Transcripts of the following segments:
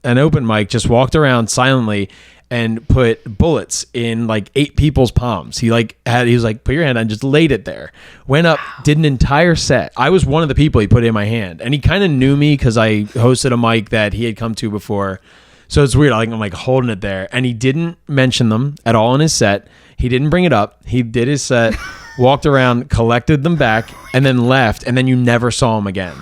an open mic, just walked around silently and put bullets in like 8 people's palms. He was like, put your hand on, just laid it there. Went up, did an entire set. I was one of the people he put in my hand. And he kind of knew me because I hosted a mic that he had come to before. So it's weird. I'm like holding it there. And he didn't mention them at all in his set. He didn't bring it up. He did his set, walked around, collected them back, and then left. And then you never saw him again.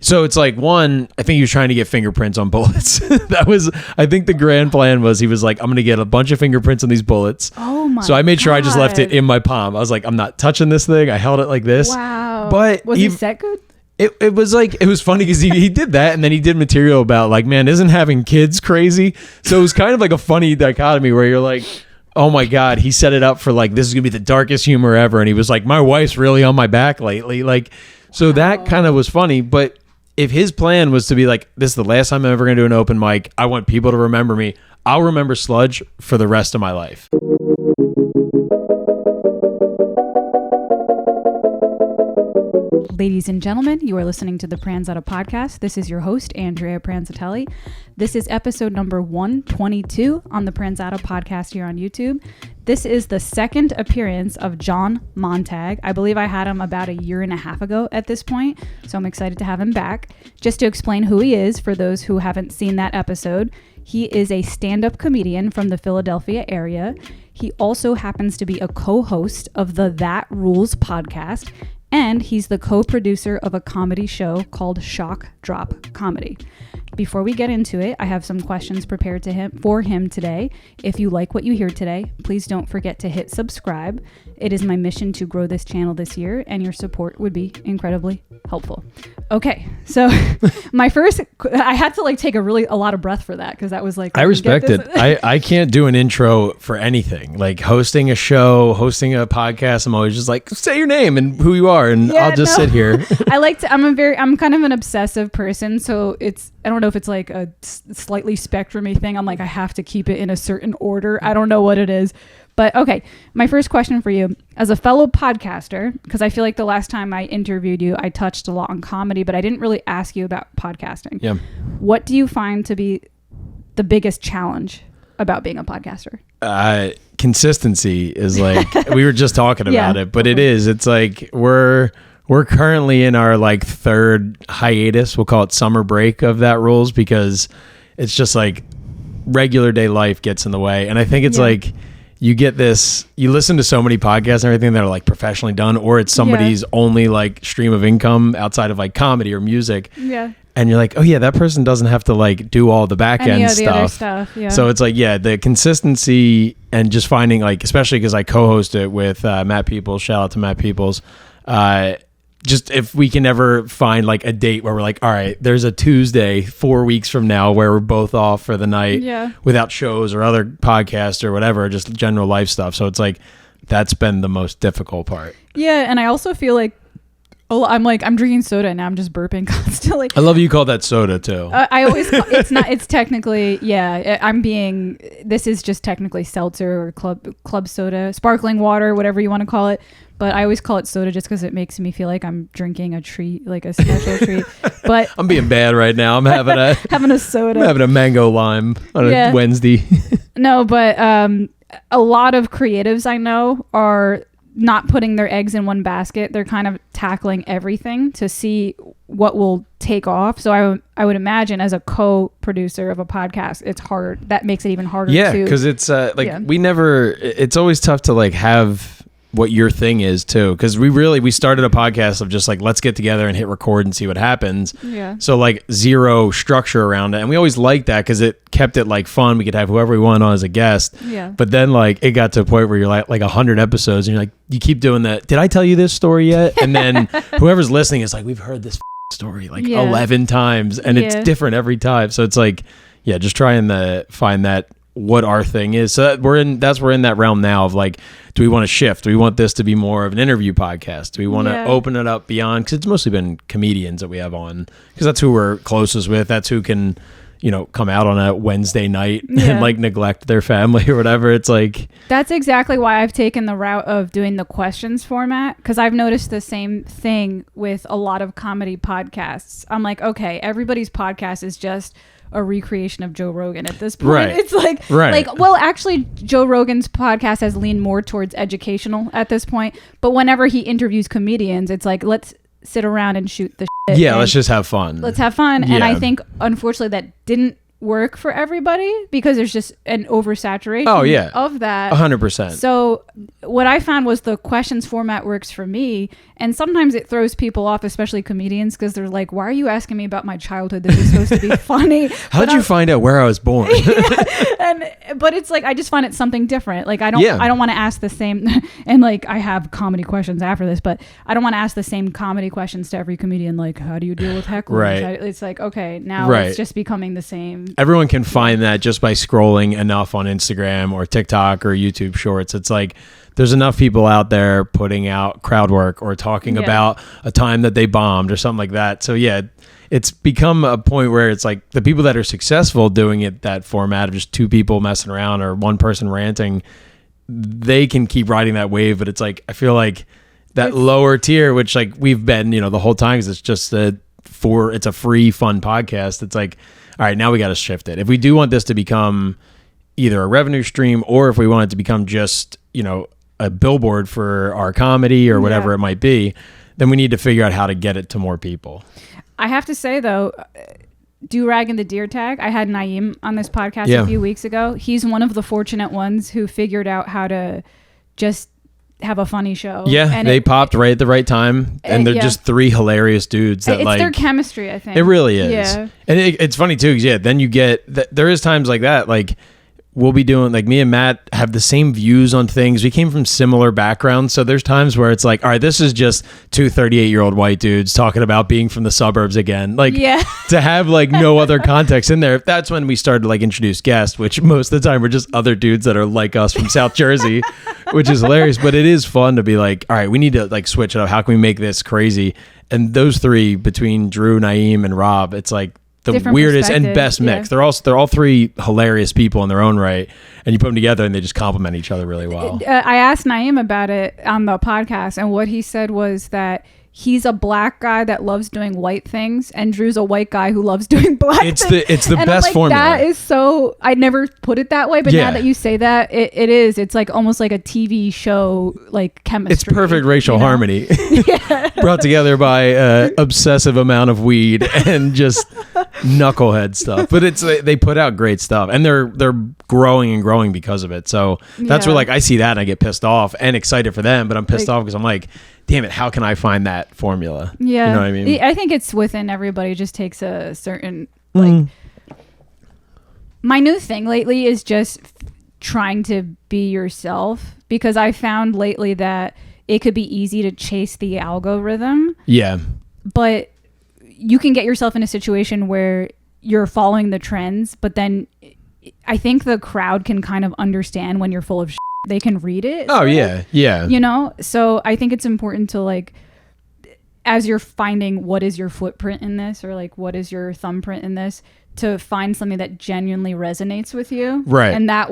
So it's like, one, I think he was trying to get fingerprints on bullets. I think the grand plan was he was like, I'm going to get a bunch of fingerprints on these bullets. Oh my God. So I made sure I just left it in my palm. I was like, I'm not touching this thing. I held it like this. Wow. But was his set good? It was like, it was funny because he did that, and then he did material about like, man, isn't having kids crazy? So it was kind of like a funny dichotomy where you're like, oh my God, he set it up for like, this is going to be the darkest humor ever. And he was like, my wife's really on my back lately. Like, so that kind of was funny. But if his plan was to be like, this is the last time I'm ever going to do an open mic, I want people to remember me, I'll remember Sludge for the rest of my life. Ladies and gentlemen, you are listening to the Pranzata Podcast. This is your host, Andrea Pranzatelli. This is episode number 122 on the Pranzata Podcast here on YouTube. This is the second appearance of John Montague. I believe I had him about a year and a half ago at this point, so I'm excited to have him back. Just to explain who he is for those who haven't seen that episode, he is a stand-up comedian from the Philadelphia area. He also happens to be a co-host of the That Rules podcast, and he's the co-producer of a comedy show called Shock Drop Comedy. Before we get into it, I have some questions prepared for him today. If you like what you hear today, please don't forget to hit subscribe. It is my mission to grow this channel this year, and your support would be incredibly helpful. Okay, so I had to like take a lot of breath for that because that was like, I respect it. I can't do an intro for anything. Like hosting a show, hosting a podcast, I'm always just like, say your name and who you are, and I'll just sit here. I'm kind of an obsessive person, so I don't know if it's like a slightly spectrum-y thing. I'm like, I have to keep it in a certain order. I don't know what it is. But okay, my first question for you, as a fellow podcaster, because I feel like the last time I interviewed you, I touched a lot on comedy, but I didn't really ask you about podcasting. Yeah. What do you find to be the biggest challenge about being a podcaster? Consistency is like, we were just talking about it, but it's like we're currently in our like third hiatus. We'll call it summer break of That Rules, because it's just like regular day life gets in the way. And I think it's like, you listen to so many podcasts and everything that are like professionally done, or it's somebody's only like stream of income outside of like comedy or music. Yeah. And you're like, oh yeah, that person doesn't have to like do all the back end stuff. The other stuff. Yeah. So it's like, the consistency and just finding like, especially because I co-host it with Matt Peoples, shout out to Matt Peoples. Just if we can ever find like a date where we're like, all right, there's a Tuesday 4 weeks from now where we're both off for the night without shows or other podcasts or whatever, just general life stuff. So it's like, that's been the most difficult part. Yeah. And I also feel like, I'm drinking soda and now I'm just burping constantly. I love you call that soda too. I always, it's technically, this is just technically seltzer or club soda, sparkling water, whatever you want to call it. But I always call it soda just because it makes me feel like I'm drinking a treat, like a special treat. But I'm being bad right now. I'm having a soda. I'm having a mango lime on a Wednesday. No, but a lot of creatives I know are not putting their eggs in one basket. They're kind of tackling everything to see what will take off. So I would imagine as a co-producer of a podcast, it's hard. That makes it even harder. Yeah, because it's it's always tough to like have what your thing is too, because we started a podcast of just like, let's get together and hit record and see what happens. So like zero structure around it, and we always liked that because it kept it like fun. We could have whoever we want on as a guest. But then like it got to a point where you're like 100 episodes and you're like, you keep doing that, did I tell you this story yet? And then whoever's listening is like, we've heard this story like 11 times and it's different every time. So it's like, just trying to find that what our thing is. So we're in that realm now of like, do we want to shift? Do we want this to be more of an interview podcast? Do we want to open it up beyond? Because it's mostly been comedians that we have on, because that's who we're closest with. That's who can, come out on a Wednesday night and like neglect their family or whatever. It's like, that's exactly why I've taken the route of doing the questions format, because I've noticed the same thing with a lot of comedy podcasts. I'm like, okay, everybody's podcast is just a recreation of Joe Rogan at this point. Right. It's like, well, actually, Joe Rogan's podcast has leaned more towards educational at this point. But whenever he interviews comedians, it's like, let's sit around and shoot the shit. Yeah, let's just have fun. Let's have fun. Yeah. And I think, unfortunately, that didn't work for everybody because there's just an oversaturation of that. 100%. So what I found was the questions format works for me, and sometimes it throws people off, especially comedians, because they're like, why are you asking me about my childhood? This is supposed to be funny. How'd you find out where I was born? But it's like, I just find it something different. Like I don't want to ask the same, and like I have comedy questions after this, but I don't want to ask the same comedy questions to every comedian, like, how do you deal with hecklers? Right. It's like, okay, now it's just becoming the same. Everyone can find that just by scrolling enough on Instagram or TikTok or YouTube Shorts. It's like there's enough people out there putting out crowd work or talking about a time that they bombed or something like that. So yeah, it's become a point where it's like the people that are successful doing it, that format of just two people messing around or one person ranting, they can keep riding that wave. But it's like, I feel like that lower tier, which like we've been, the whole time, because it's just it's a free, fun podcast. It's like, all right, now we got to shift it. If we do want this to become either a revenue stream or if we want it to become just, a billboard for our comedy or whatever it might be, then we need to figure out how to get it to more people. I have to say, though, Do-Rag and the Deer Tag, I had Naeem on this podcast a few weeks ago. He's one of the fortunate ones who figured out how to just have a funny show. Yeah, and they popped right at the right time, and they're just three hilarious dudes. That it's their chemistry, I think. It really is. Yeah. And it's funny, too, because, then you get... there is times like that, like... We'll be doing, like, me and Matt have the same views on things. We came from similar backgrounds. So there's times where it's like, all right, this is just two 38-year-old white dudes talking about being from the suburbs again. Like, to have, like, no other context in there. That's when we started to, like, introduce guests, which most of the time were just other dudes that are like us from South Jersey, which is hilarious. But it is fun to be like, all right, we need to, like, switch it up. How can we make this crazy? And those three, between Drew, Naeem, and Rob, it's like, the different weirdest and best mix. They're all three hilarious people in their own right, and you put them together and they just complement each other really well. I asked Naeem about it on the podcast, and what he said was that he's a black guy that loves doing white things, and Drew's a white guy who loves doing black things. It's the best formula. That is so... I never put it that way, but now that you say that, it is. It's like almost like a TV show, like chemistry. It's perfect racial harmony. Brought together by obsessive amount of weed and just knucklehead stuff. But they put out great stuff, and they're growing and growing because of it. So that's where, like, I see that and I get pissed off and excited for them, but I'm pissed off because I'm like, damn it, how can I find that formula? Yeah. You know what I mean? I think it's within everybody. It just takes a certain, like, my new thing lately is just trying to be yourself, because I found lately that it could be easy to chase the algorithm. Yeah. But you can get yourself in a situation where you're following the trends, but then I think the crowd can kind of understand when you're full of shit. They can read it. Oh, yeah. Yeah. So I think it's important to, like, as you're finding what is your footprint in this, or like what is your thumbprint in this, to find something that genuinely resonates with you. Right. And that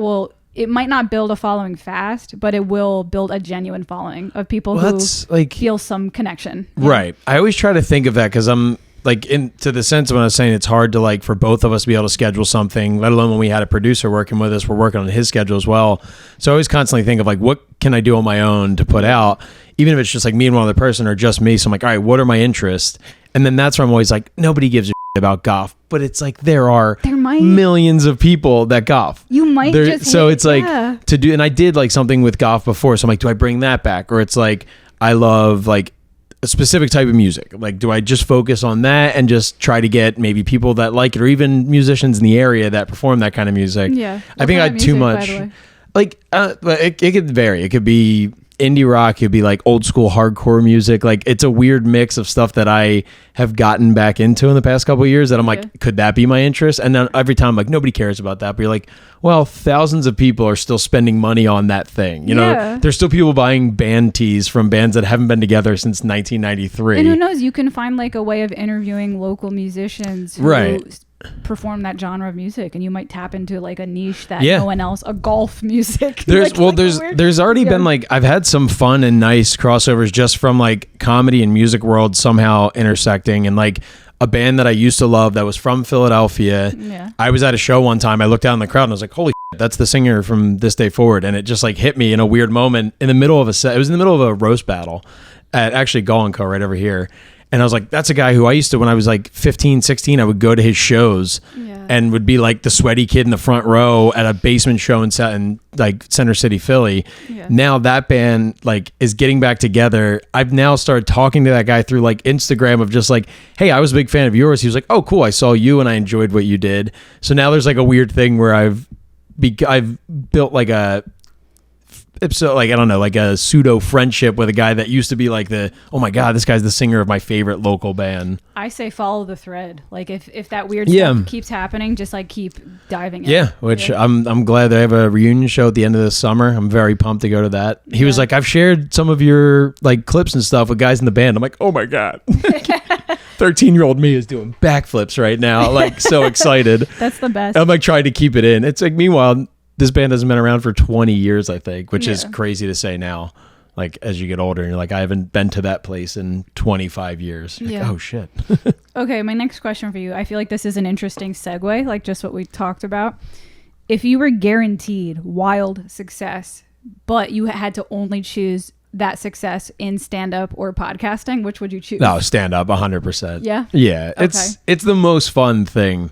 it might not build a following fast, but it will build a genuine following of people who like, feel some connection. Right. I always try to think of that, because I'm like, into the sense of when I was saying it's hard to, like, for both of us to be able to schedule something, let alone when we had a producer working with us, we're working on his schedule as well. So I always constantly think of, like, what can I do on my own to put out, even if it's just like me and one other person or just me. So I'm like, all right, what are my interests? And then that's where I'm always like, nobody gives a shit about golf, but it's like there might millions of people that golf. You might it's like to do, and I did like something with golf before, so I'm like, do I bring that back? Or it's like, I love like a specific type of music. Like, do I just focus on that and just try to get maybe people that like it, or even musicians in the area that perform that kind of music? Yeah. I think I had too much. Like, it could vary. It could be indie rock, it could be like old school hardcore music. Like, it's a weird mix of stuff that I have gotten back into in the past couple of years that I'm like, could that be my interest? And then every time I'm like, nobody cares about that. But you're like, well, thousands of people are still spending money on that thing. You know, there's still people buying band tees from bands that haven't been together since 1993. And who knows, you can find like a way of interviewing local musicians who perform that genre of music, and you might tap into like a niche that no one else, a golf music. There's already been like, I've had some fun and nice crossovers just from like comedy and music world somehow intersecting, and like a band that I used to love that was from Philadelphia. Yeah. I was at a show one time. I looked out in the crowd and I was like, holy shit, that's the singer from This Day Forward. And it just like hit me in a weird moment in the middle of a set. It was in the middle of a roast battle at actually Gall & Co. right over here. And I was like, that's a guy who I used to, when I was like 15, 16, I would go to his shows and would be like the sweaty kid in the front row at a basement show in like Center City, Philly. Yeah. Now that band like is getting back together. I've now started talking to that guy through like Instagram of just like, hey, I was a big fan of yours. He was like, oh, cool. I saw you and I enjoyed what you did. So now there's like a weird thing where I've built like a, so like I don't know, like a pseudo friendship with a guy that used to be like oh my god, this guy's the singer of my favorite local band. I say follow the thread. Like if that weird stuff keeps happening, just like keep diving in. Yeah, which I'm glad they have a reunion show at the end of the summer. I'm very pumped to go to that. He was like, I've shared some of your like clips and stuff with guys in the band. I'm like, oh my god. 13-year-old me is doing backflips right now, like so excited. That's the best. I'm like trying to keep it in. It's like, meanwhile, this band hasn't been around for 20 years, I think, which is crazy to say now. Like, as you get older, and you're like, I haven't been to that place in 25 years. Like, oh, shit. Okay, my next question for you. I feel like this is an interesting segue, like just what we talked about. If you were guaranteed wild success, but you had to only choose that success in stand-up or podcasting, which would you choose? No, stand-up, 100%. Yeah? Yeah. Okay. It's the most fun thing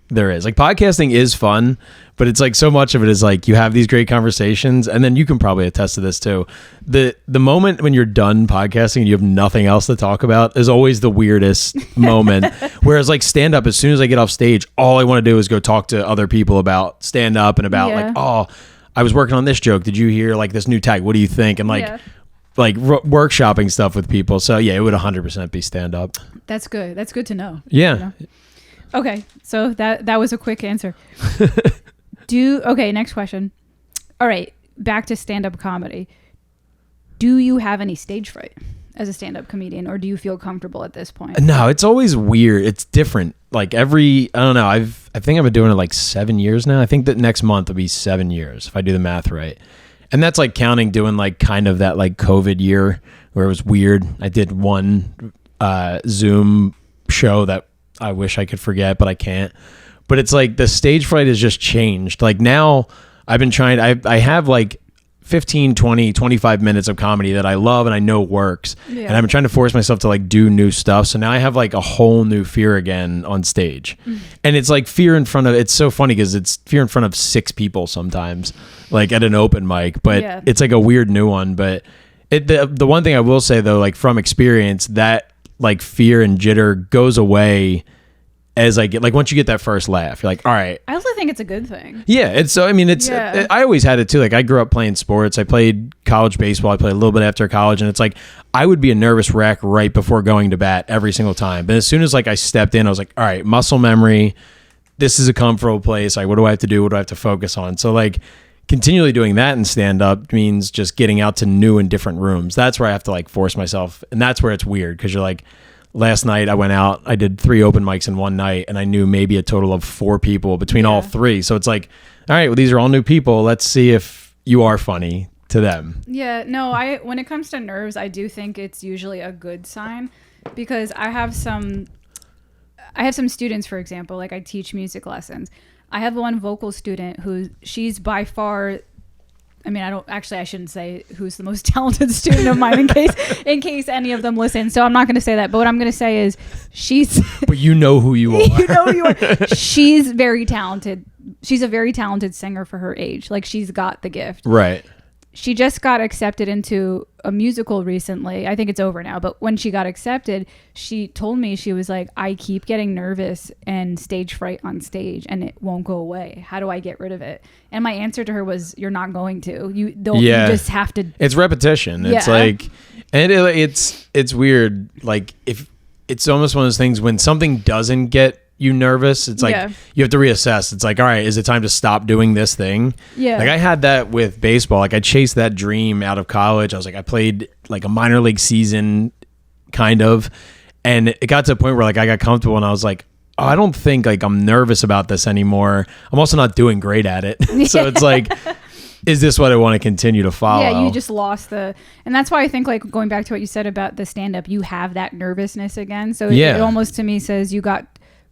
there is. Like, podcasting is fun, but it's like so much of it is like you have these great conversations, and then you can probably attest to this too. The moment when you're done podcasting and you have nothing else to talk about is always the weirdest moment. Whereas like stand up, as soon as I get off stage, all I want to do is go talk to other people about stand up and about like, oh, I was working on this joke. Did you hear like this new tag? What do you think? And like workshopping stuff with people. So yeah, it would 100% be stand up. That's good. That's good to know. Yeah. You know? Okay. So that was a quick answer. Okay, next question. All right, back to stand-up comedy. Do you have any stage fright as a stand-up comedian, or do you feel comfortable at this point? No, it's always weird. It's different. Like I don't know. I think I've been doing it like 7 years now. I think that next month will be 7 years if I do the math right. And that's like counting doing like kind of that like COVID year where it was weird. I did one Zoom show that I wish I could forget, but I can't. But it's like the stage fright has just changed. Like now I've been trying, I have like 15, 20, 25 minutes of comedy that I love and I know works. Yeah. And I've been trying to force myself to like do new stuff. So now I have like a whole new fear again on stage. And it's like fear in front of, it's so funny because it's fear in front of 6 people sometimes, like at an open mic, but it's like a weird new one. But the one thing I will say though, like from experience, that like fear and jitter goes away as I get, like, once you get that first laugh, you're like, all right. I also think it's a good thing. Yeah. It's so, I mean, I always had it too. Like, I grew up playing sports. I played college baseball. I played a little bit after college. And it's like, I would be a nervous wreck right before going to bat every single time. But as soon as like I stepped in, I was like, all right, muscle memory. This is a comfortable place. Like, what do I have to do? What do I have to focus on? So like continually doing that in stand up means just getting out to new and different rooms. That's where I have to like force myself. And that's where it's weird. 'Cause you're like, last night I went out, I did 3 open mics in one night, and I knew maybe a total of 4 people between all 3. So it's like, all right, well, these are all new people. Let's see if you are funny to them. Yeah, no, when it comes to nerves, I do think it's usually a good sign, because I have some students, for example, like I teach music lessons. I have one vocal student who she's by far, I mean, I shouldn't say who's the most talented student of mine in case any of them listen. So I'm not going to say that. But what I'm going to say is But you know who you are. You know who you are. She's very talented. She's a very talented singer for her age. Like, she's got the gift. Right. She just got accepted into a musical recently. I think it's over now. But when she got accepted, she told me, she was like, I keep getting nervous and stage fright on stage, and it won't go away. How do I get rid of it? And my answer to her was, you're not going to. You just have to. It's repetition. Yeah. It's like, and it's weird. Like, if it's almost one of those things when something doesn't get you nervous, it's like you have to reassess. It's like, all right, is it time to stop doing this thing? Yeah. Like I had that with baseball. Like I chased that dream out of college. I was like, I played like a minor league season kind of, and it got to a point where like I got comfortable and I was like, oh, I don't think like I'm nervous about this anymore. I'm also not doing great at it. So it's like, is this what I want to continue to follow? Yeah, you just lost and that's why I think like going back to what you said about the stand-up, you have that nervousness again. So it almost to me says you got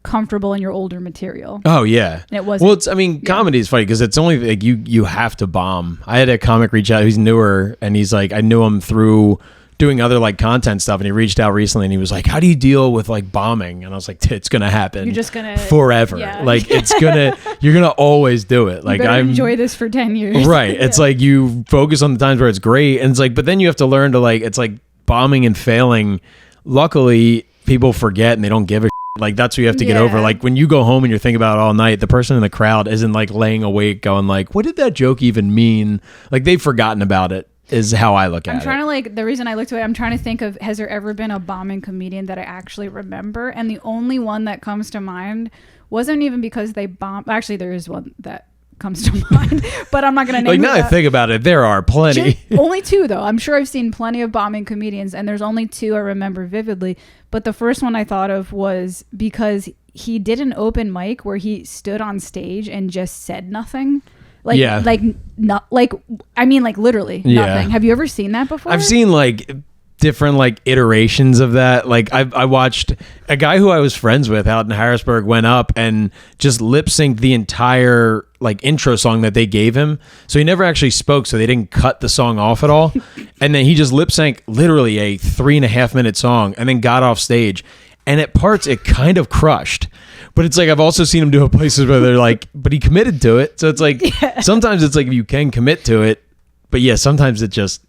comfortable in your older material. Oh yeah. And it wasn't. Well, comedy is funny because it's only like you have to bomb. I had a comic reach out who's newer, and he's like, I knew him through doing other like content stuff, and he reached out recently and he was like, how do you deal with like bombing? And I was like, it's gonna happen. You're just gonna forever. Yeah. Like you're gonna always do it. Like I enjoy this for 10 years. Right. It's like you focus on the times where it's great, and it's like, but then you have to learn to like, it's like bombing and failing. Luckily, people forget and they don't give a shit. Like that's what you have to get over. Like when you go home and you're thinking about it all night, the person in the crowd isn't like laying awake going like, what did that joke even mean? Like they've forgotten about it, is how I look at it. I'm trying to like, the reason I looked away, I'm trying to think of, has there ever been a bombing comedian that I actually remember? And the only one that comes to mind wasn't even because they bombed. Actually, there is one that comes to mind, but I'm not going to name like now I think about it, there are plenty. Only two though. I'm sure I've seen plenty of bombing comedians, and there's only two I remember vividly. But the first one I thought of was because he did an open mic where he stood on stage and just said nothing. Like, not like, I mean, like literally nothing. Have you ever seen that before? I've seen like different like iterations of that. Like I watched a guy who I was friends with out in Harrisburg went up and just lip synced the entire like intro song that they gave him. So he never actually spoke, so they didn't cut the song off at all. And then he just lip synced literally a 3.5 minute song and then got off stage. And at parts it kind of crushed. But it's like, I've also seen him do it places where they're like, but he committed to it. So it's like, sometimes it's like, if you can commit to it, but yeah, sometimes it just,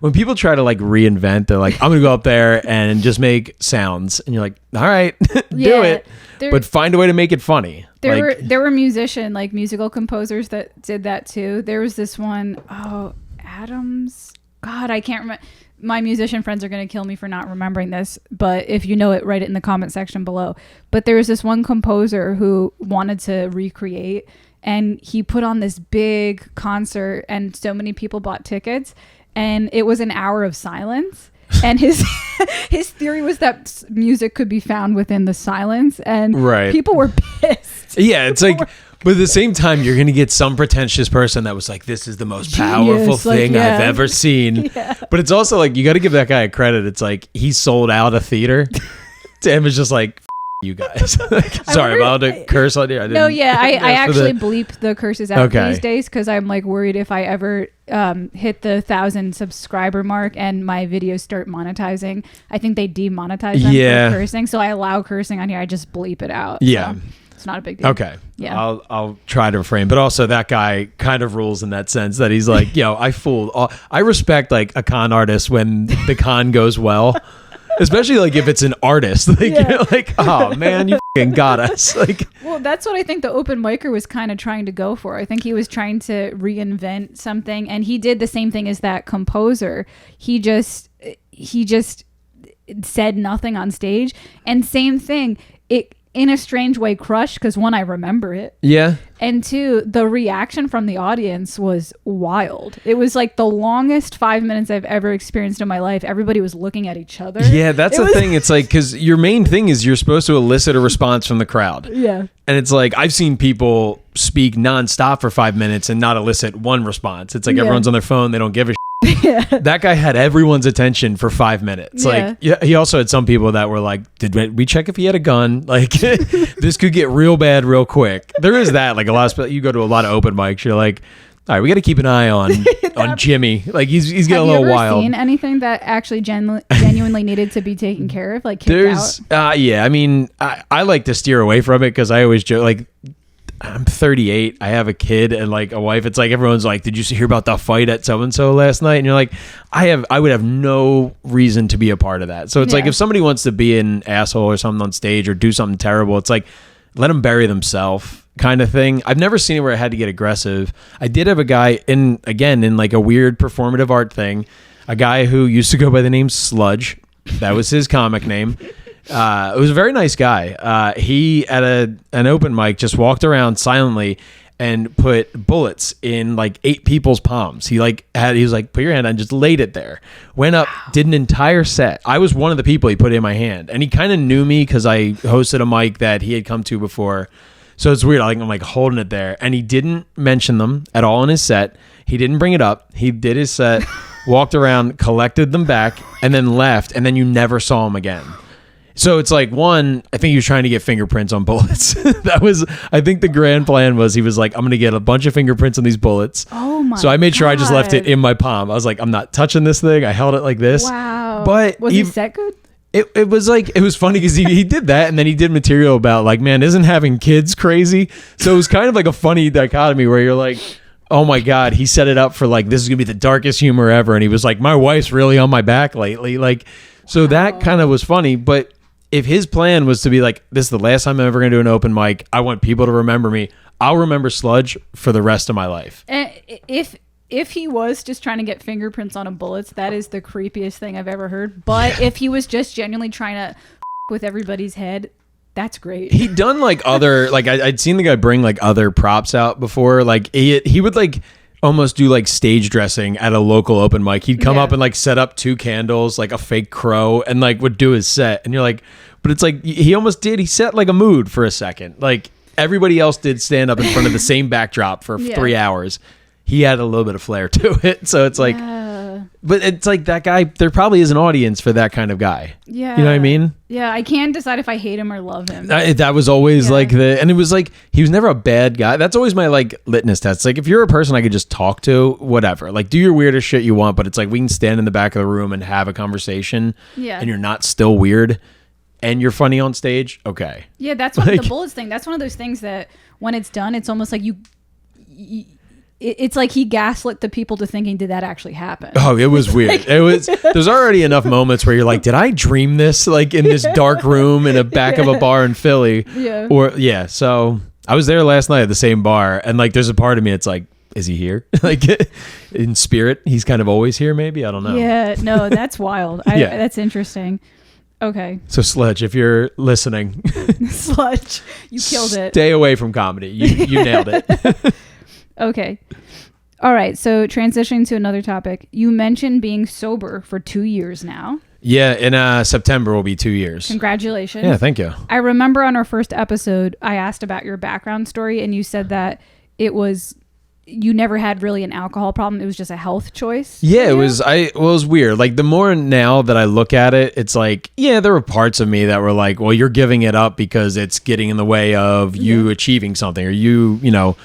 when people try to like reinvent, they're like, I'm going to go up there and just make sounds. And you're like, all right, do it. But find a way to make it funny. There were musical composers that did that too. There was this one, Adams. God, I can't remember. My musician friends are going to kill me for not remembering this, but if you know it, write it in the comment section below. But there was this one composer who wanted to recreate, and he put on this big concert, and so many people bought tickets, and it was an hour of silence. And his theory was that music could be found within the silence, and people were pissed. Yeah, it's like, but at the same time, you're going to get some pretentious person that was like, this is the most powerful thing I've ever seen. But it's also like, you got to give that guy a credit. It's like, he sold out a theater. To him, it's just like, you guys. Sorry, I'm allowed to curse on here. I actually bleep the curses out these days because I'm like worried if I ever hit the 1,000 subscriber mark and my videos start monetizing, I think they demonetize them for cursing. So I allow cursing on here. I just bleep it out. Yeah. So it's not a big deal. Okay. Yeah. I'll try to refrain. But also that guy kind of rules in that sense that he's like, I fooled. I respect like a con artist when the con goes well. Especially like if it's an artist, like you're like, oh man, you fucking got us. Like, well, that's what I think the open micer was kind of trying to go for. I think he was trying to reinvent something, and he did the same thing as that composer. He just said nothing on stage, and same thing. It in a strange way crushed because one, I remember it. Yeah. And two, the reaction from the audience was wild. It was like the longest 5 minutes I've ever experienced in my life. Everybody was looking at each other. Yeah, that's the thing. It's like, because your main thing is you're supposed to elicit a response from the crowd. Yeah. And it's like, I've seen people speak nonstop for 5 minutes and not elicit one response. It's like everyone's on their phone. They don't give a That guy had everyone's attention for 5 minutes. Like, he also had some people that were like, did we check if he had a gun? Like, this could get real bad real quick. There is that. Like, a lot of you go to a lot of open mics, you're like, all right, we got to keep an eye on Jimmy. Like, he's getting a little wild. Have you ever seen anything that actually genuinely needed to be taken care of? Like, kicked out? Yeah. I mean, I like to steer away from it because I always joke, like, I'm 38. I have a kid and like a wife. It's like everyone's like, "Did you hear about the fight at so and so last night?" And you're like, I would have no reason to be a part of that. So it's like if somebody wants to be an asshole or something on stage or do something terrible, it's like let them bury themselves, kind of thing. I've never seen it where I had to get aggressive. I did have a guy in like a weird performative art thing, a guy who used to go by the name Sludge. That was his comic name. It was a very nice guy. He at an open mic just walked around silently and put bullets in like 8 people's palms. He was like, put your hand on, just laid it there. Went up, did an entire set. I was one of the people he put in my hand, and he kind of knew me because I hosted a mic that he had come to before. So it's weird. I'm like holding it there, and he didn't mention them at all in his set. He didn't bring it up. He did his set, walked around, collected them back, and then left. And then you never saw him again. So it's like, one, I think he was trying to get fingerprints on bullets. I think the grand plan was he was like, I'm going to get a bunch of fingerprints on these bullets. Oh my! So I made sure I just left it in my palm. I was like, I'm not touching this thing. I held it like this. Wow. But was his set good? It was like, it was funny because he did that, and then he did material about like, man, isn't having kids crazy? So it was kind of like a funny dichotomy where you're like, oh my God, he set it up for like, this is going to be the darkest humor ever. And he was like, my wife's really on my back lately. Like, so that kind of was funny. But if his plan was to be like, this is the last time I'm ever going to do an open mic, I want people to remember me, I'll remember Sludge for the rest of my life. And if he was just trying to get fingerprints on a bullets, that is the creepiest thing I've ever heard. But if he was just genuinely trying to with everybody's head, that's great. He'd done like other, like I'd seen the guy bring like other props out before. Like he would like almost do like stage dressing at a local open mic. He'd come up and like set up 2 candles, like a fake crow, and like would do his set. And you're like, but it's like he almost did. He set like a mood for a second. Like everybody else did stand up in front of the same backdrop for 3 hours. He had a little bit of flair to it. So it's like, but it's like that guy, there probably is an audience for that kind of guy. Yeah. You know what I mean? Yeah. I can't decide if I hate him or love him. That was always like and it was like, he was never a bad guy. That's always my like litmus test. Like if you're a person I could just talk to, whatever, like do your weirdest shit you want, but it's like, we can stand in the back of the room and have a conversation and you're not still weird and you're funny on stage. Okay. Yeah. That's one of the bullets thing. That's one of those things that when it's done, it's almost like it's like he gaslit the people to thinking, did that actually happen? Oh, it was weird. There's already enough moments where you're like, did I dream this? Like in this dark room in the back of a bar in Philly. Yeah. So I was there last night at the same bar, and like, there's a part of me, it's like, is he here? Like in spirit, he's kind of always here. Maybe. I don't know. Yeah, no, that's wild. That's interesting. Okay. So Sludge, if you're listening, Sludge, you killed it. Stay away from comedy. You nailed it. Okay. All right. So transitioning to another topic, you mentioned being sober for 2 years now. Yeah. In September will be 2 years. Congratulations. Yeah. Thank you. I remember on our first episode, I asked about your background story, and you said that you never had really an alcohol problem. It was just a health choice. Yeah, it was weird. Like the more now that I look at it, it's like, yeah, there were parts of me that were like, well, you're giving it up because it's getting in the way of you achieving something, or you know,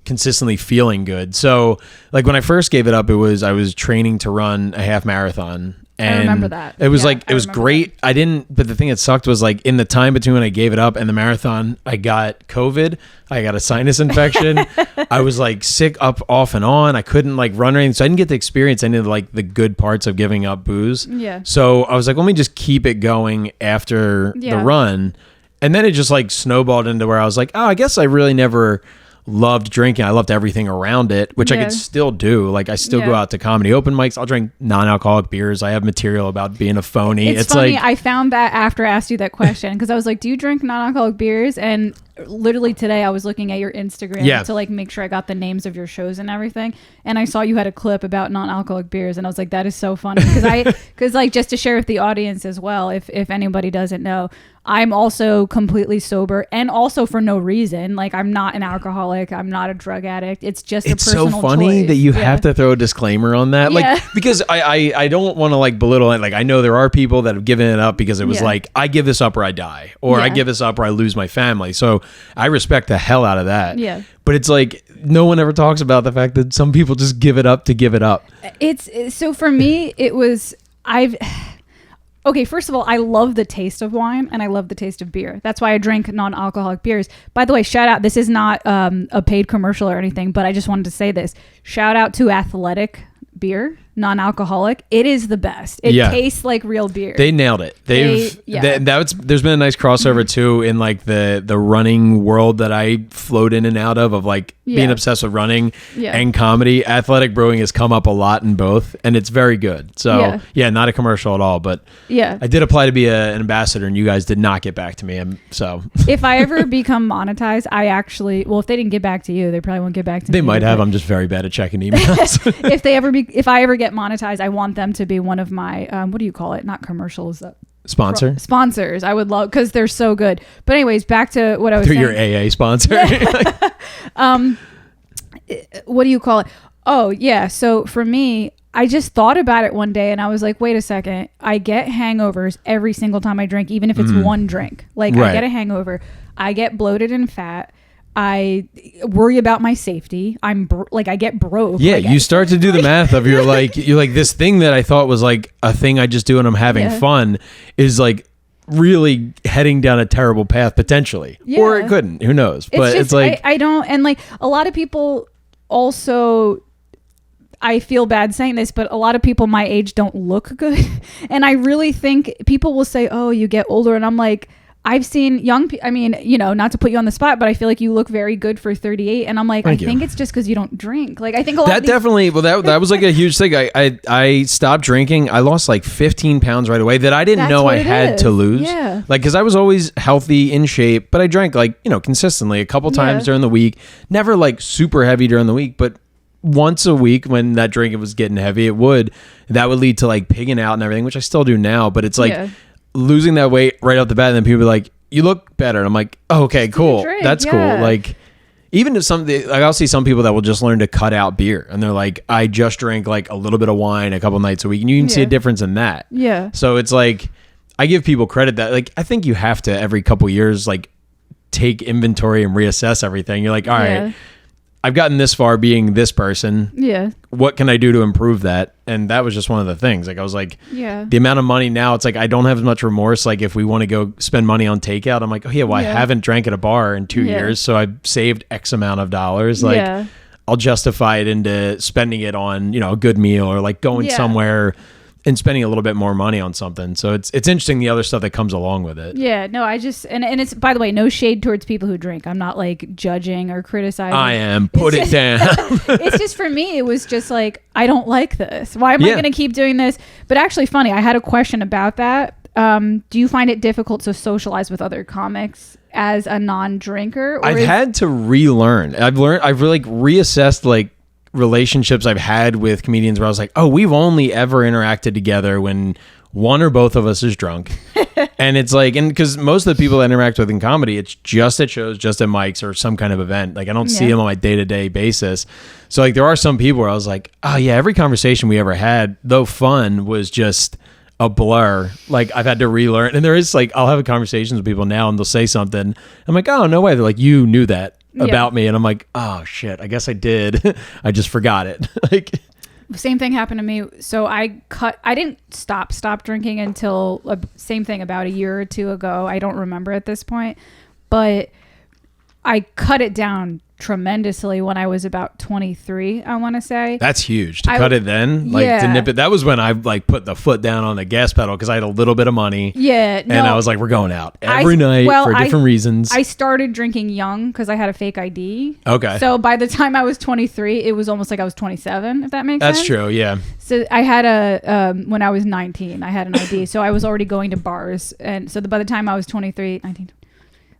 consistently feeling good. So like when I first gave it up, I was training to run a half marathon. And I remember that. It was it was great. But the thing that sucked was like in the time between when I gave it up and the marathon, I got COVID. I got a sinus infection. I was like sick off and on. I couldn't like run or anything. So I didn't get to experience any of like the good parts of giving up booze. Yeah. So I was like, let me just keep it going after the run. And then it just like snowballed into where I was like, oh, I guess I really never loved drinking. I loved everything around it, which I could still do. Like I still go out to comedy open mics. I'll drink non-alcoholic beers. I have material about being a phony. It's funny. Like, I found that after I asked you that question, because I was like, do you drink non-alcoholic beers? And literally today I was looking at your Instagram to like make sure I got the names of your shows and everything, and I saw you had a clip about non-alcoholic beers, and I was like, that is so funny, because like just to share with the audience as well, if anybody doesn't know, I'm also completely sober, and also for no reason. Like I'm not an alcoholic, I'm not a drug addict. It's just a personal so funny choice. That you have to throw a disclaimer on that, like because I don't want to like belittle it. Like I know there are people that have given it up because it was like, I give this up or I die, or I give this up or I lose my family. So I respect the hell out of that. Yeah. But it's like no one ever talks about the fact that some people just give it up to give it up. It's so for me, it was okay, first of all, I love the taste of wine and I love the taste of beer. That's why I drink non-alcoholic beers. By the way, shout out, this is not a paid commercial or anything, but I just wanted to say this. Shout out to Athletic Beer, non-alcoholic, it is the best. It tastes like real beer. They nailed it. There's been a nice crossover too in like the running world that I float in and out of like being obsessed with running and comedy. Athletic brewing has come up a lot in both, and it's very good. So not a commercial at all, but I did apply to be an ambassador, and you guys did not get back to me. So if I ever become monetized, if they didn't get back to you, they probably won't get back to me. They might have. I'm just very bad at checking emails. if I ever get monetized, I want them to be one of my what do you call it? Not commercials. Sponsors. I would love, because they're so good. But anyways, back to what I was saying. They're your AA sponsor. What do you call it? Oh yeah. So for me, I just thought about it one day and I was like, wait a second. I get hangovers every single time I drink, even if it's one drink. Like I get a hangover. I get bloated and fat. I worry about my safety. I get broke. Yeah, you start to do the math of you're like this thing that I thought was like a thing I just do and I'm having fun is like really heading down a terrible path potentially. Yeah. Or it couldn't. Who knows? But it's like I don't, and like a lot of people also, I feel bad saying this, but a lot of people my age don't look good. And I really think people will say, "Oh, you get older," and I'm like, I've seen young people, I mean, not to put you on the spot, but I feel like you look very good for 38. And I'm like, I think it's just because you don't drink. Like, I think a lot that definitely, well, that was like a huge thing. I stopped drinking. I lost like 15 pounds right away that I didn't know I had to lose. Yeah. Like, because I was always healthy, in shape, but I drank like, consistently a couple times during the week. Never like super heavy during the week, but once a week when that drinking was getting heavy, that would lead to like pigging out and everything, which I still do now. But it's like, losing that weight right off the bat, and then people are like, you look better, and I'm like, oh, okay, cool, that's cool. Like, even if I'll see some people that will just learn to cut out beer, and they're like, I just drink like a little bit of wine a couple nights a week, and you can see a difference in that. So it's like, I give people credit that like, I think you have to every couple years like take inventory and reassess everything. You're like, all right, I've gotten this far being this person. Yeah. What can I do to improve that? And that was just one of the things. Like, I was like, the amount of money now, it's like, I don't have as much remorse. Like, if we want to go spend money on takeout, I'm like, oh yeah, well, I haven't drank at a bar in 2 years. So I've saved X amount of dollars. Like, I'll justify it into spending it on, a good meal or like going somewhere and spending a little bit more money on something. So it's interesting the other stuff that comes along with it. Yeah, no, I just, and it's, by the way, no shade towards people who drink. I'm not like judging or criticizing. I am. Put it down. It's just, for me, it was just like, I don't like this. Why am I going to keep doing this? But actually funny, I had a question about that. Do you find it difficult to socialize with other comics as a non-drinker? I've had to relearn. I've really reassessed like relationships I've had with comedians where I was like, oh, we've only ever interacted together when one or both of us is drunk. And it's like, and because most of the people I interact with in comedy, it's just at shows, just at mics or some kind of event. Like, I don't see them on my day-to-day basis. So like, there are some people where I was like, oh yeah, every conversation we ever had, though fun, was just a blur. Like, I've had to relearn. And there is like, I'll have conversations with people now and they'll say something. I'm like, oh, no way. They're like, you knew that about me. And I'm like, oh shit, I guess I did. I just forgot it. Like, same thing happened to me. So I didn't stop drinking until same thing about a year or two ago. I don't remember at this point, but I cut it down tremendously when I was about 23, I want to say. That's huge to cut it then, like to nip it. That was when I like put the foot down on the gas pedal because I had a little bit of money. And I was like, we're going out every night for different reasons. I started drinking young because I had a fake ID. Okay. So by the time I was 23, it was almost like I was 27, if that makes sense. That's true, yeah. So I had when I was 19, I had an ID. So I was already going to bars. And so by the time I was 23, 19,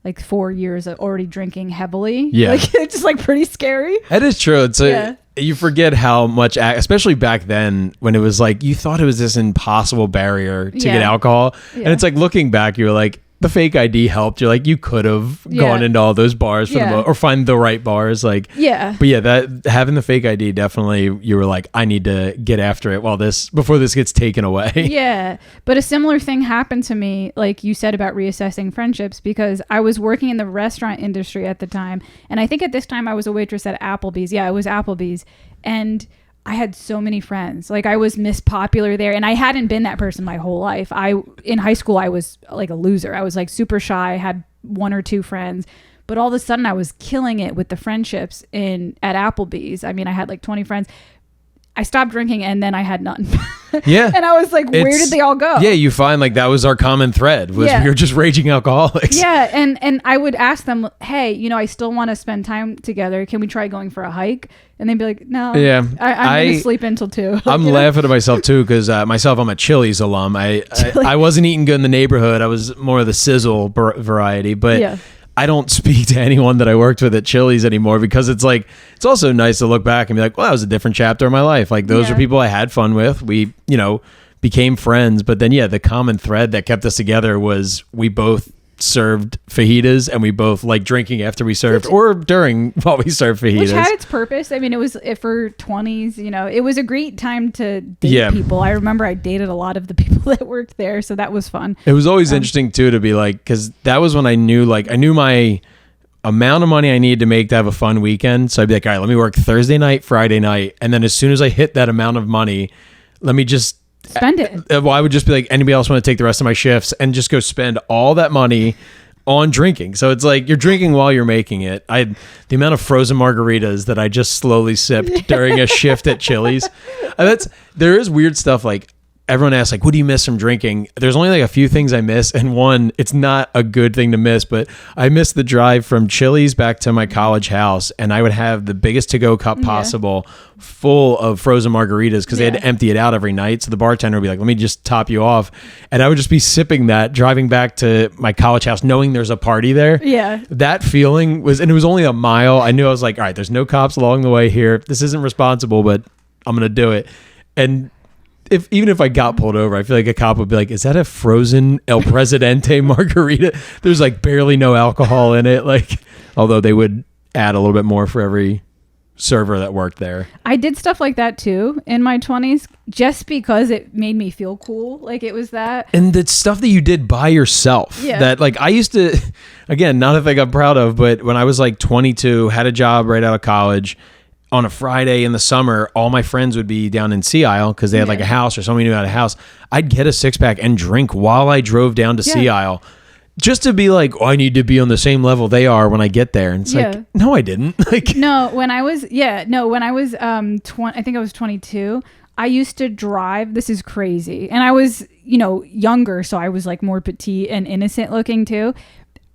like 4 years of already drinking heavily. Yeah. Like, it's just like pretty scary. That is true. It's you forget how much, especially back then when it was like, you thought it was this impossible barrier to get alcohol. Yeah. And it's like, looking back, you were like, the fake ID helped. You're like, you could have gone into all those bars for or find the right bars. Like, but that having the fake ID, definitely, you were like, I need to get after it before this gets taken away. Yeah. But a similar thing happened to me, like you said, about reassessing friendships, because I was working in the restaurant industry at the time. And I think at this time I was a waitress at Applebee's. Yeah, it was Applebee's. And I had so many friends. Like, I was Miss Popular there, and I hadn't been that person my whole life. In high school, I was like a loser. I was like super shy. I had 1 or 2 friends, but all of a sudden I was killing it with the friendships at Applebee's. I mean, I had like 20 friends. I stopped drinking and then I had none. Yeah. And I was like, where did they all go? Yeah, you find like that was our common thread was we were just raging alcoholics. Yeah, and I would ask them, hey, I still want to spend time together. Can we try going for a hike? And they'd be like, no. Yeah. I'm going to sleep until 2. I'm laughing at myself too because I'm a Chili's alum. I wasn't eating good in the neighborhood. I was more of the sizzle variety, but I don't speak to anyone that I worked with at Chili's anymore because it's like, it's also nice to look back and be like, well, that was a different chapter of my life. Like those are people I had fun with. We, became friends, but then, the common thread that kept us together was we both served fajitas and we both like drinking after we served or during while we served fajitas. Which had its purpose. I mean, it was for 20s, it was a great time to date people. I remember I dated a lot of the people that worked there, so that was fun. It was always interesting too to be like, because that was when I knew my amount of money I needed to make to have a fun weekend. So I'd be like, all right, let me work Thursday night, Friday night, and then as soon as I hit that amount of money, let me just spend it. Well, I would just be like, anybody else want to take the rest of my shifts and just go spend all that money on drinking. So it's like you're drinking while you're making it. The amount of frozen margaritas that I just slowly sipped during a shift at Chili's. There is weird stuff like everyone asks like, what do you miss from drinking? There's only like a few things I miss. And one, it's not a good thing to miss, but I miss the drive from Chili's back to my college house. And I would have the biggest to-go cup possible full of frozen margaritas because they had to empty it out every night. So the bartender would be like, let me just top you off. And I would just be sipping that, driving back to my college house, knowing there's a party there. Yeah. That feeling was, and it was only a mile. I knew I was like, all right, there's no cops along the way here. This isn't responsible, but I'm going to do it. And even if I got pulled over, I feel like a cop would be like, is that a frozen El Presidente margarita? There's like barely no alcohol in it. Like, although they would add a little bit more for every server that worked there. I did stuff like that too in my 20s just because it made me feel cool. Like it was that. And the stuff that you did by yourself that like I used to, again, not a thing I'm proud of, but when I was like 22, had a job right out of college, on a Friday in the summer, all my friends would be down in Sea Isle because they had like a house or somebody knew had a house. I'd get a 6-pack and drink while I drove down to Sea Isle just to be like, oh, I need to be on the same level they are when I get there. And it's like, no, I didn't. Like, when I was 20, I think I was 22. I used to drive. This is crazy. And I was, younger. So I was like more petite and innocent looking too.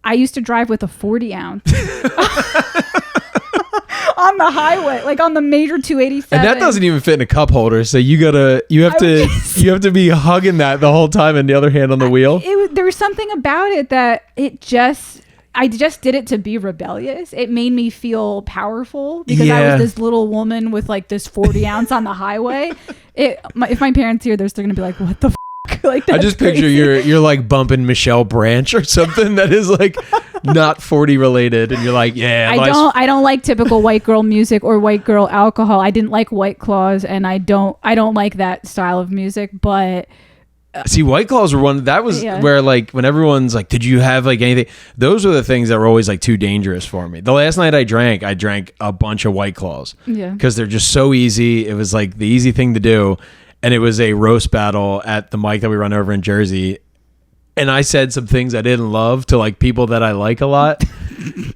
I used to drive with a 40 ounce. On the highway, like on the major 287, and that doesn't even fit in a cup holder. So you have to be hugging that the whole time, and the other hand on the wheel. There was something about it that I just did it to be rebellious. It made me feel powerful because I was this little woman with like this 40 ounce on the highway. If my parents hear this, they're gonna be like, "What the f-?" Like I just picture you're like bumping Michelle Branch or something that is like not 40 related, and you're like, I don't like typical white girl music or white girl alcohol. I didn't like White Claws, and I don't like that style of music. But see, White Claws were one that was where like when everyone's like, did you have like anything? Those were the things that were always like too dangerous for me. The last night I drank a bunch of White Claws because they're just so easy. It was like the easy thing to do. And it was a roast battle at the mic that we run over in Jersey. And I said some things I didn't love to like people that I like a lot.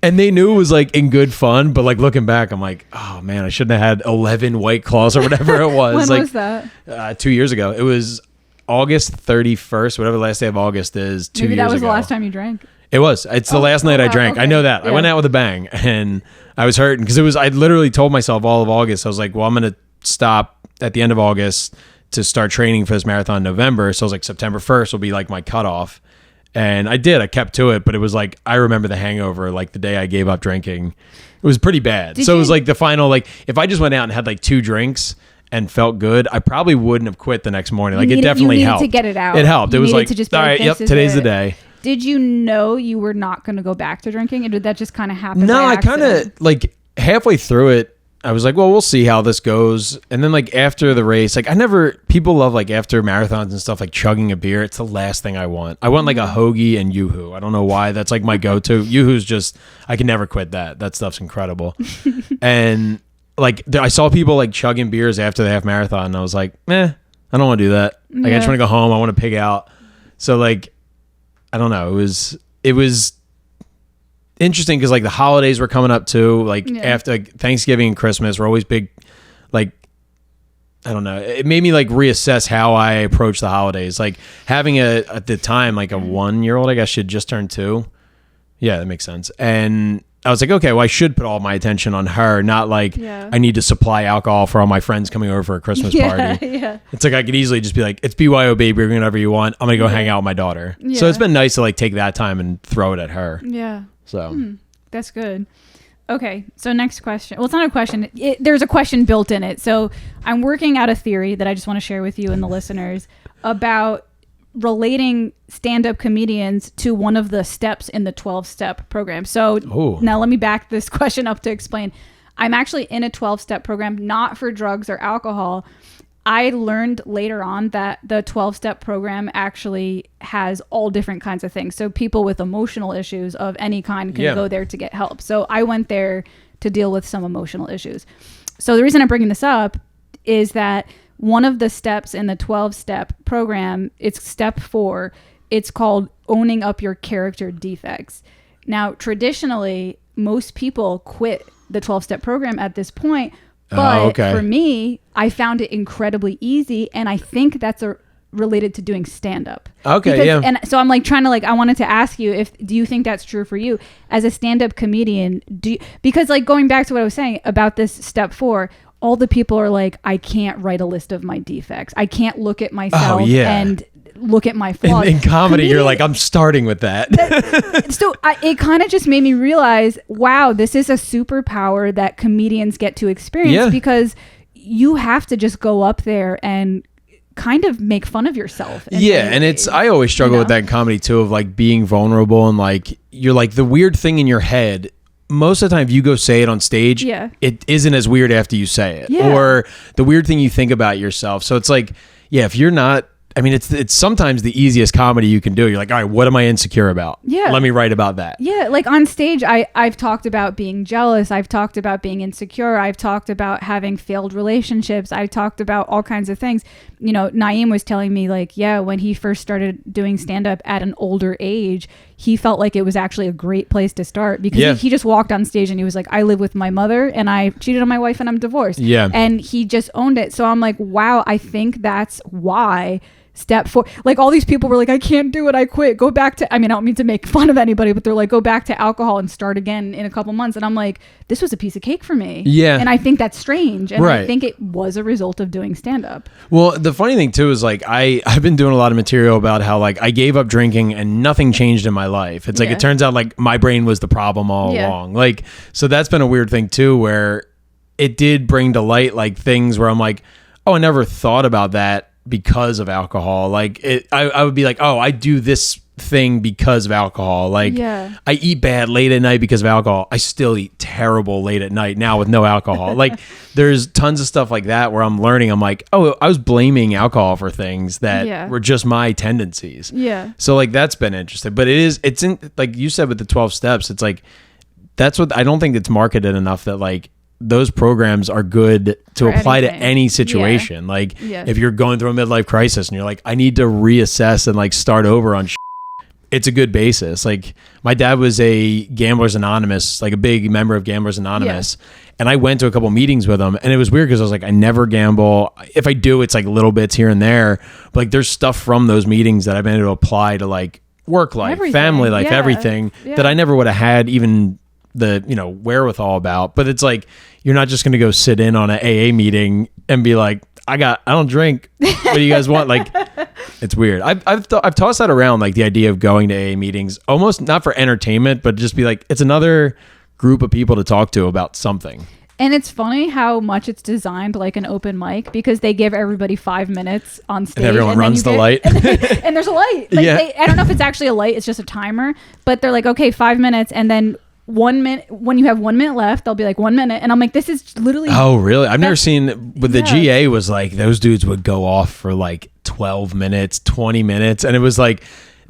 And they knew it was like in good fun. But like looking back, I'm like, oh man, I shouldn't have had 11 White Claws or whatever it was. When was that? 2 years ago. It was August 31st, whatever the last day of August is, 2 years ago. Maybe that was the last time you drank. It was. It's the last night I drank. Okay. I know that. I went out with a bang. And I was hurting because I literally told myself all of August. I was like, well, I'm going to stop at the end of August to start training for this marathon in November. So I was like, September 1st will be like my cutoff. And I did. I kept to it. But it was like, I remember the hangover, like the day I gave up drinking. It was pretty bad. It was like the final, like if I just went out and had like 2 drinks and felt good, I probably wouldn't have quit the next morning. Like it definitely helped. To get it out. It helped. It was like, all right, yep, today's the day. Did you know you were not going to go back to drinking? Or did that just kind of happen? No, I kind of like halfway through it, I was like, well, we'll see how this goes. And then like after the race, like people love like after marathons and stuff, like chugging a beer. It's the last thing I want. I want like a hoagie and Yoo-hoo. I don't know why. That's like my go-to. Yoo-hoo's just, I can never quit that. That stuff's incredible. And like I saw people like chugging beers after the half marathon. And I was like, I don't want to do that. Like I just want to go home. I want to pig out. So like, I don't know. It was interesting because like the holidays were coming up too, like after like Thanksgiving and Christmas were always big, like I don't know. It made me like reassess how I approach the holidays. Like having at the time, like a 1-year-old, I guess she had just turned 2. Yeah, that makes sense. And I was like, okay, well, I should put all my attention on her, not like I need to supply alcohol for all my friends coming over for a Christmas party. Yeah. It's like I could easily just be like, it's BYO, baby, or whatever you want. I'm going to go hang out with my daughter. Yeah. So it's been nice to like take that time and throw it at her. Yeah. So that's good. Okay, so next question. Well, it's not a question. There's a question built in it. So I'm working out a theory that I just want to share with you and the listeners about relating stand-up comedians to one of the steps in the 12-step program. So now let me back this question up to explain. I'm actually in a 12-step program, not for drugs or alcohol. I learned later on that the 12-step program actually has all different kinds of things. So people with emotional issues of any kind can go there to get help. So I went there to deal with some emotional issues. So the reason I'm bringing this up is that one of the steps in the 12-step program, it's step 4. It's called owning up your character defects. Now, traditionally, most people quit the 12-step program at this point. But for me, I found it incredibly easy, and I think that's related to doing stand-up. And so I'm like trying to I wanted to ask you do you think that's true for you as a stand-up comedian? Because like going back to what I was saying about this step 4, all the people are like, I can't write a list of my defects. I can't look at myself and look at my flaws. In comedy, you're like, I'm starting with that. So it kind of just made me realize, wow, this is a superpower that comedians get to experience because you have to just go up there and kind of make fun of yourself. And I always struggle with that in comedy too, of like being vulnerable and like, you're like the weird thing in your head. Most of the time, if you go say it on stage, it isn't as weird after you say it. Or the weird thing you think about yourself. So it's like, if you're not, I mean, it's sometimes the easiest comedy you can do. You're like, all right, what am I insecure about? Let me write about that. Like on stage, I've talked about being jealous. I've talked about being insecure. I've talked about having failed relationships. I've talked about all kinds of things. You know, Naeem was telling me when he first started doing stand-up at an older age, he felt like it was actually a great place to start because he just walked on stage and he was like, I live with my mother and I cheated on my wife and I'm divorced. And he just owned it. So I'm like, wow, I think that's why step 4, like all these people were like, I can't do it, I quit, go back to, I mean, I don't mean to make fun of anybody, but they're like, go back to alcohol and start again in a couple months. And I'm like, this was a piece of cake for me. And I think that's strange. And I think it was a result of doing stand-up. Well, the funny thing too is like I've been doing a lot of material about how like I gave up drinking and nothing changed in my life. It's like it turns out like my brain was the problem all along. Like, so that's been a weird thing too, where it did bring to light like things where I'm like, oh, I never thought about that because of alcohol. Like I would be like, oh, I do this thing because of alcohol. Like I eat bad late at night because of alcohol. I still eat terrible late at night now with no alcohol. Like there's tons of stuff like that where I'm learning. I'm like, oh, I was blaming alcohol for things that were just my tendencies. So like that's been interesting. But it's in, like you said with the 12 steps, it's like that's what I don't think it's marketed enough that like those programs are good to apply to any situation. Like if you're going through a midlife crisis and you're like, I need to reassess and like start over on it's a good basis. Like my dad was a Gamblers Anonymous, like a big member of Gamblers Anonymous. And I went to a couple meetings with him and it was weird because I was like, I never gamble. If I do, it's like little bits here and there. But like there's stuff from those meetings that I've been able to apply to like work life, family life, everything that I never would have had even the wherewithal about. But it's like you're not just going to go sit in on an AA meeting and be like, I don't drink, what do you guys want? Like it's weird. I've tossed that around, like the idea of going to AA meetings almost not for entertainment but just be like, it's another group of people to talk to about something. And it's funny how much it's designed like an open mic because they give everybody 5 minutes on stage. And everyone runs the light. And there's a light. Like I don't know if it's actually a light, it's just a timer, but they're like, okay, 5 minutes, and then 1 minute, when you have 1 minute left, they'll be like 1 minute, and I'm like, this is literally. Oh, really? I've never seen. With the GA was like those dudes would go off for like 12 minutes, 20 minutes, and it was like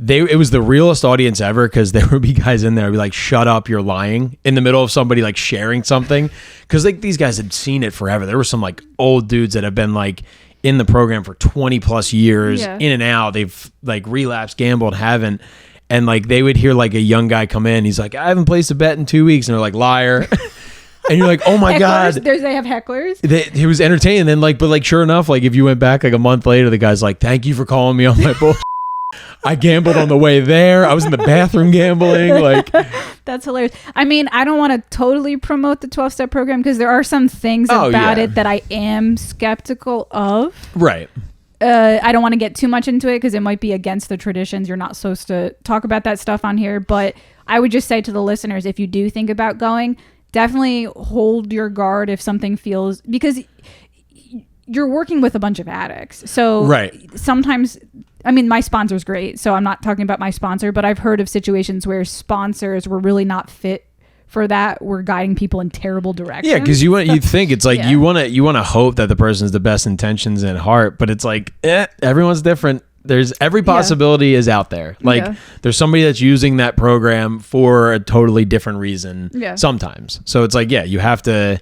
it was the realest audience ever because there would be guys in there who'd be like, "Shut up, you're lying," in the middle of somebody like sharing something, because like these guys had seen it forever. There were some like old dudes that have been like in the program for 20 plus years, in and out. They've like relapsed, gambled, haven't. And like they would hear like a young guy come in. He's like, I haven't placed a bet in 2 weeks. And they're like, liar. And you're like, oh my God. They have hecklers. He was entertaining. Then but sure enough, like if you went back like a month later, the guy's like, thank you for calling me on my bullshit. I gambled on the way there. I was in the bathroom gambling. Like, that's hilarious. I mean, I don't want to totally promote the 12-step program because there are some things about it that I am skeptical of. Right. I don't want to get too much into it because it might be against the traditions. You're not supposed to talk about that stuff on here. But I would just say to the listeners, if you do think about going, definitely hold your guard if something feels, because you're working with a bunch of addicts. So sometimes, I mean, my sponsor's great, so I'm not talking about my sponsor, but I've heard of situations where sponsors were really not fit for that. We're guiding people in terrible directions. Yeah, because you think it's like you want to hope that the person's the best intentions in heart, but it's like everyone's different. There's every possibility is out there. Like there's somebody that's using that program for a totally different reason sometimes. So it's like, you have to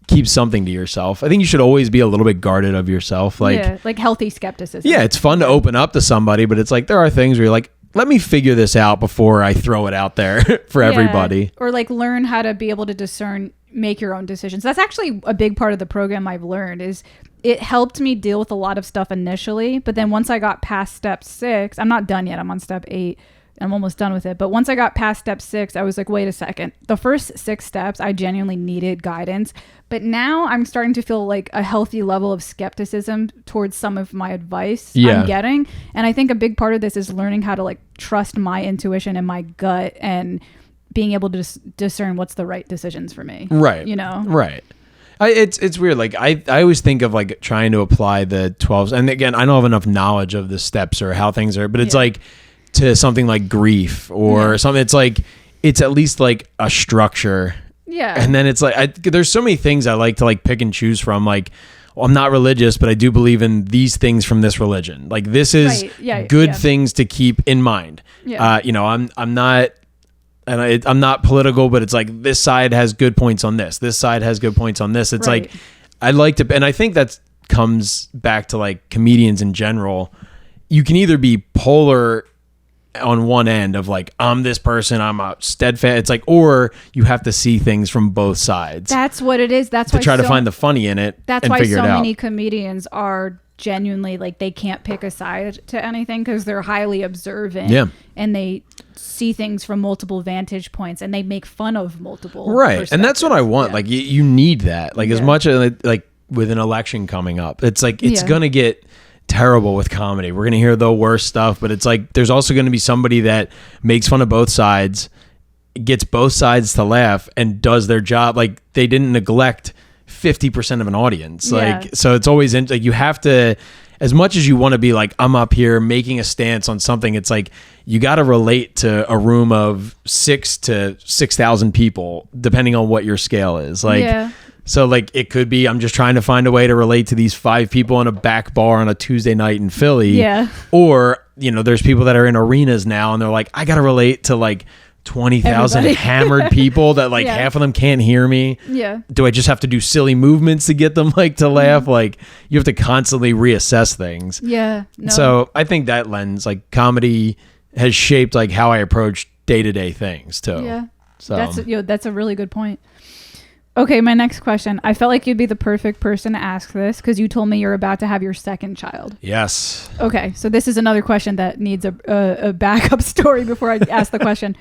keep something to yourself. I think you should always be a little bit guarded of yourself. Like healthy skepticism. Yeah, it's fun to open up to somebody, but it's like there are things where you're like, let me figure this out before I throw it out there for everybody. Or like learn how to be able to discern, make your own decisions. That's actually a big part of the program I've learned is it helped me deal with a lot of stuff initially. But then once I got past step 6, I'm not done yet. I'm on step 8. I'm almost done with it. But once I got past step 6, I was like, wait a second. The first 6 steps, I genuinely needed guidance. But now I'm starting to feel like a healthy level of skepticism towards some of my advice I'm getting. And I think a big part of this is learning how to like trust my intuition and my gut and being able to discern what's the right decisions for me. Right. You know? Right. It's weird. Like I always think of like trying to apply the 12s. And again, I don't have enough knowledge of the steps or how things are, but it's like to something like grief or something. It's like, it's at least like a structure. Yeah. And then it's like, there's so many things I like to like pick and choose from. Like, well, I'm not religious, but I do believe in these things from this religion. Like this is good things to keep in mind. Yeah. I'm not, and I'm not political, but it's like this side has good points on this. This side has good points on this. It's like, I like to, and I think that comes back to like comedians in general. You can either be polar on one end of like, I'm this person, I'm a steadfast. It's like, or you have to see things from both sides. That's what it is. That's why to try to find the funny in it. That's why so many comedians are genuinely like, they can't pick a side to anything because they're highly observant. Yeah. And they see things from multiple vantage points and they make fun of multiple. Right. And that's what I want. Like you need that. Like as much as like with an election coming up, it's like, it's going to get terrible with comedy. We're going to hear the worst stuff, but it's like there's also going to be somebody that makes fun of both sides, gets both sides to laugh, and does their job. Like they didn't neglect 50% of an audience. Like so it's always like you have to, as much as you want to be like, I'm up here making a stance on something, it's like you got to relate to a room of 6,000 to 6,000 people depending on what your scale is. Like so like it could be I'm just trying to find a way to relate to these 5 people in a back bar on a Tuesday night in Philly. Yeah. Or, there's people that are in arenas now and they're like, I got to relate to like 20,000 hammered people that like half of them can't hear me. Yeah. Do I just have to do silly movements to get them like to laugh? Like you have to constantly reassess things. Yeah. No. So I think that lens, like comedy has shaped like how I approach day-to-day things too. Yeah. So that's a really good point. Okay, my next question. I felt like you'd be the perfect person to ask this because you told me you're about to have your second child. Yes. Okay, so this is another question that needs a backup story before I ask the question.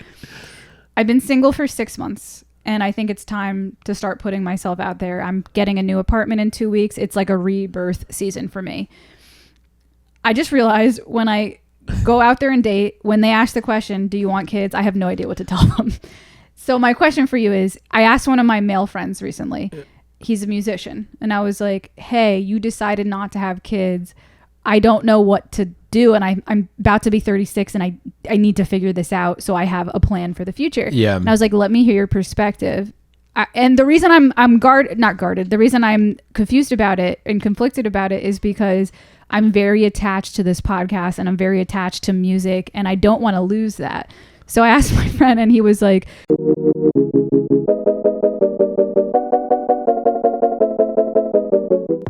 I've been single for 6 months, and I think it's time to start putting myself out there. I'm getting a new apartment in 2 weeks. It's like a rebirth season for me. I just realized when I go out there and date, when they ask the question, do you want kids? I have no idea what to tell them. So my question for you is, I asked one of my male friends recently, he's a musician, and I was like, hey, you decided not to have kids. I don't know what to do, and I'm about to be 36, and I need to figure this out, so I have a plan for the future. Yeah. And I was like, let me hear your perspective. And the reason the reason I'm confused about it and conflicted about it is because I'm very attached to this podcast, and I'm very attached to music, and I don't want to lose that. So I asked my friend and he was like,